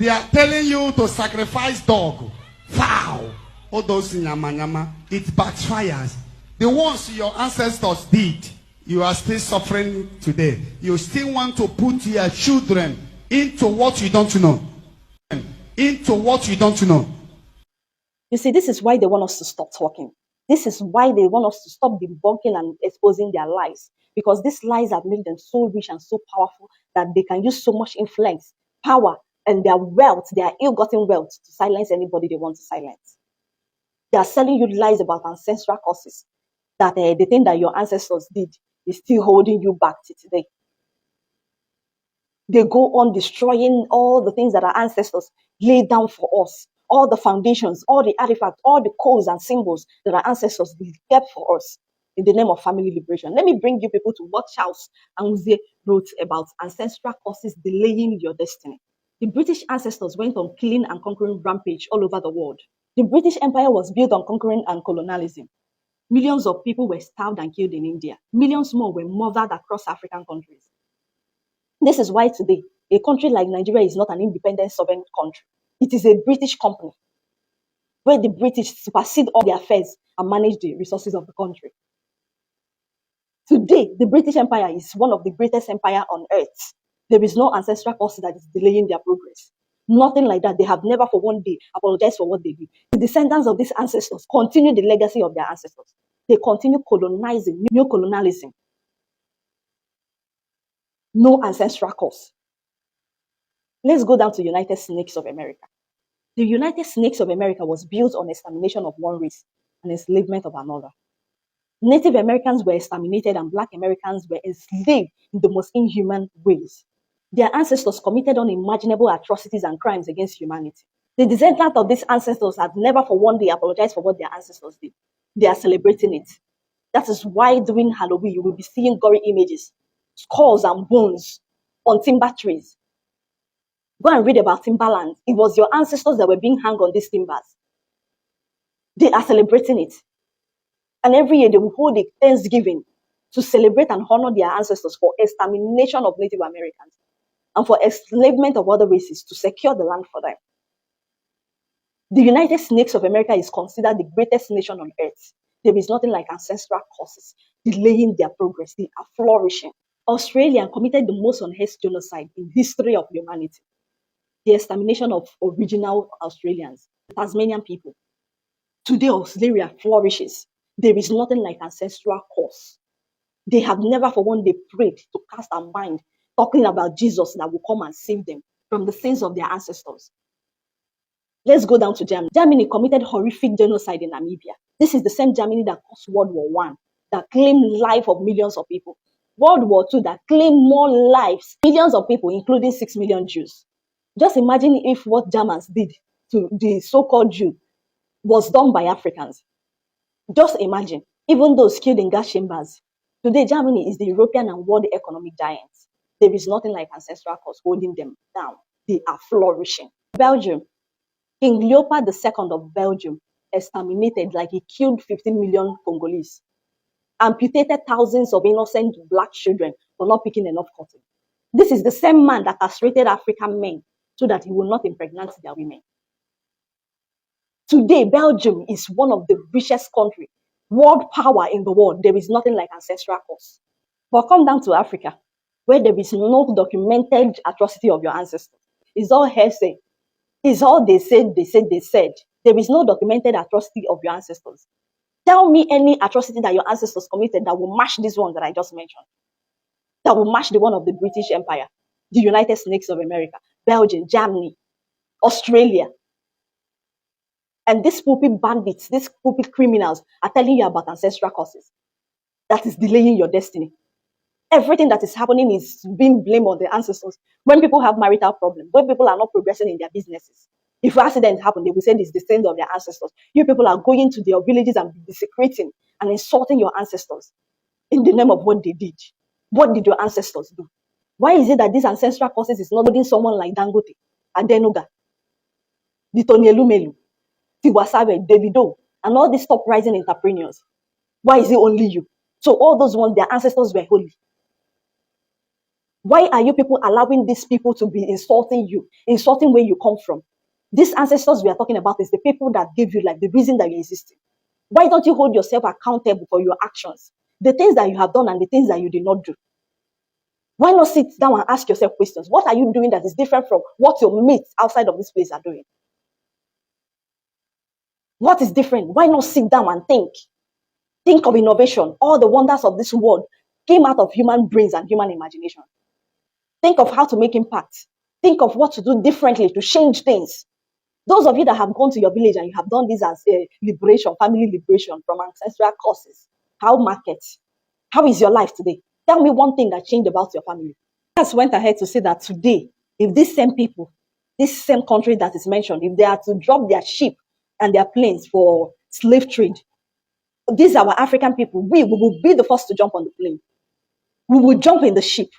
They are telling you to sacrifice dog, fowl, all those nyama. It backfires. The ones your ancestors did, you are still suffering today. You still want to put your children into what you don't know. Into what you don't know. You see, this is why they want us to stop talking. This is why they want us to stop debunking and exposing their lies. Because these lies have made them so rich and so powerful that they can use so much influence, power, and their wealth, their ill-gotten wealth, to silence anybody they want to silence. They are selling you lies about ancestral causes, that the thing that your ancestors did is still holding you back to today. They go on destroying all the things that our ancestors laid down for us, all the foundations, all the artifacts, all the codes and symbols that our ancestors kept for us in the name of family liberation. Let me bring you people to what Charles Anwuzie wrote about ancestral causes delaying your destiny. The British ancestors went on killing and conquering rampage all over the world. The British Empire was built on conquering and colonialism. Millions of people were starved and killed in India. Millions more were murdered across African countries. This is why today, a country like Nigeria is not an independent sovereign country. It is a British company where the British supersede all the affairs and manage the resources of the country. Today, the British Empire is one of the greatest empires on earth. There is no ancestral cause that is delaying their progress. Nothing like that. They have never for one day apologized for what they did. The descendants of these ancestors continue the legacy of their ancestors. They continue colonizing, neo-colonialism. No ancestral cause. Let's go down to United Snakes of America. The United Snakes of America was built on extermination of one race and enslavement of another. Native Americans were exterminated and Black Americans were enslaved in the most inhuman ways. Their ancestors committed unimaginable atrocities and crimes against humanity. The descendants of these ancestors have never for one day apologized for what their ancestors did. They are celebrating it. That is why during Halloween, you will be seeing gory images, skulls and bones on timber trees. Go and read about Timberland. It was your ancestors that were being hung on these timbers. They are celebrating it. And every year they will hold a Thanksgiving to celebrate and honor their ancestors for extermination of Native Americans and for enslavement of other races to secure the land for them. The United Snakes of America is considered the greatest nation on earth. There is nothing like ancestral causes delaying their progress. They are flourishing. Australia committed the most unheard genocide in history of humanity. The extermination of original Australians, Tasmanian people. Today, Australia flourishes. There is nothing like ancestral cause. They have never for one day prayed to cast a mind talking about Jesus that will come and save them from the sins of their ancestors. Let's go down to Germany. Germany committed horrific genocide in Namibia. This is the same Germany that caused World War I, that claimed life of millions of people. World War II that claimed more lives, millions of people, including 6 million Jews. Just imagine if what Germans did to the so-called Jew was done by Africans. Just imagine, even those killed in gas chambers. Today, Germany is the European and world economic giant. There is nothing like ancestral cause holding them down. They are flourishing. Belgium, King Leopold II of Belgium exterminated, like he killed 15 million Congolese, amputated thousands of innocent Black children for not picking enough cotton. This is the same man that castrated African men so that he will not impregnate their women. Today, Belgium is one of the richest countries, world power in the world. There is nothing like ancestral cause. But come down to Africa, where there is no documented atrocity of your ancestors. It's all hearsay. It's all they said. There is no documented atrocity of your ancestors. Tell me any atrocity that your ancestors committed that will match this one that I just mentioned. That will match the one of the British Empire, the United Snakes of America, Belgium, Germany, Australia. And these pulpit bandits, these pulpit criminals are telling you about ancestral causes. That is delaying your destiny. Everything that is happening is being blamed on the ancestors. When people have marital problems, when people are not progressing in their businesses, if accidents happen, they will say it's the sins of their ancestors. You people are going to their villages and desecrating and insulting your ancestors in the name of what they did. What did your ancestors do? Why is it that these ancestral causes is not holding someone like Dangote, Adenuga, Tony Elumelu, Tiwa Savage, Davido, and all these top rising entrepreneurs? Why is it only you? So all those ones, their ancestors were holy. Why are you people allowing these people to be insulting you, insulting where you come from? These ancestors we are talking about is the people that give you life, the reason that you exist. Why don't you hold yourself accountable for your actions, the things that you have done and the things that you did not do? Why not sit down and ask yourself questions? What are you doing that is different from what your mates outside of this place are doing? What is different? Why not sit down and think? Think of innovation. All the wonders of this world came out of human brains and human imagination. Think of how to make impact. Think of what to do differently to change things. Those of you that have gone to your village and you have done this as a liberation, family liberation from ancestral causes, how markets? How is your life today? Tell me one thing that changed about your family. Just went ahead to say that today, if these same people, this same country that is mentioned, if they are to drop their ship and their planes for slave trade, these are our African people. We will be the first to jump on the plane. We will jump in the ship.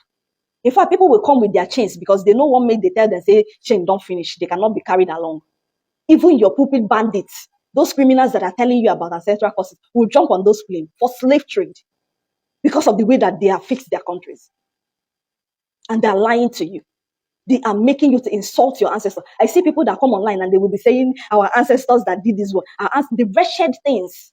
In fact, people will come with their chains because they know what made they tell them, say, chain don't finish. They cannot be carried along. Even your pulpit bandits, those criminals that are telling you about ancestral causes, will jump on those planes for slave trade because of the way that they have fixed their countries. And they're lying to you. They are making you to insult your ancestors. I see people that come online and they will be saying, our ancestors that did this one, the wretched things.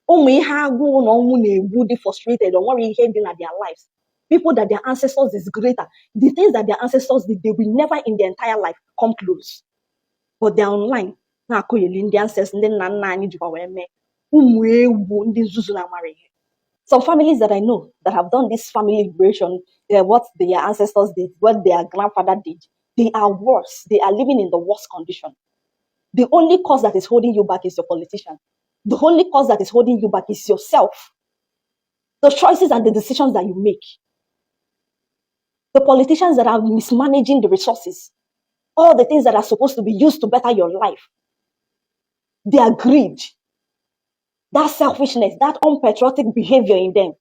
Oh, may have gone on, they frustrated, don't worry, in their lives. People that their ancestors is greater. The things that their ancestors did, they will never in their entire life come close. But they're online. Now, the ancestors, some families that I know that have done this family liberation, what their ancestors did, what their grandfather did, they are worse. They are living in the worst condition. The only cause that is holding you back is your politician. The only cause that is holding you back is yourself. The choices and the decisions that you make. The politicians that are mismanaging the resources. All the things that are supposed to be used to better your life. Their greed. That selfishness, that unpatriotic behavior in them.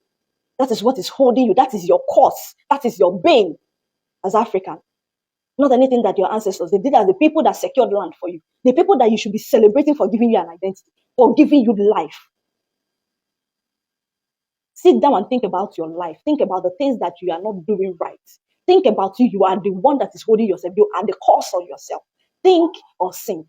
That is what is holding you. That is your cause. That is your bane as African. Not anything that your ancestors did. These are the people that secured land for you. The people that you should be celebrating for giving you an identity, for giving you life. Sit down and think about your life. Think about the things that you are not doing right. Think about you. You are the one that is holding yourself. You are the cause of yourself. Think or sink.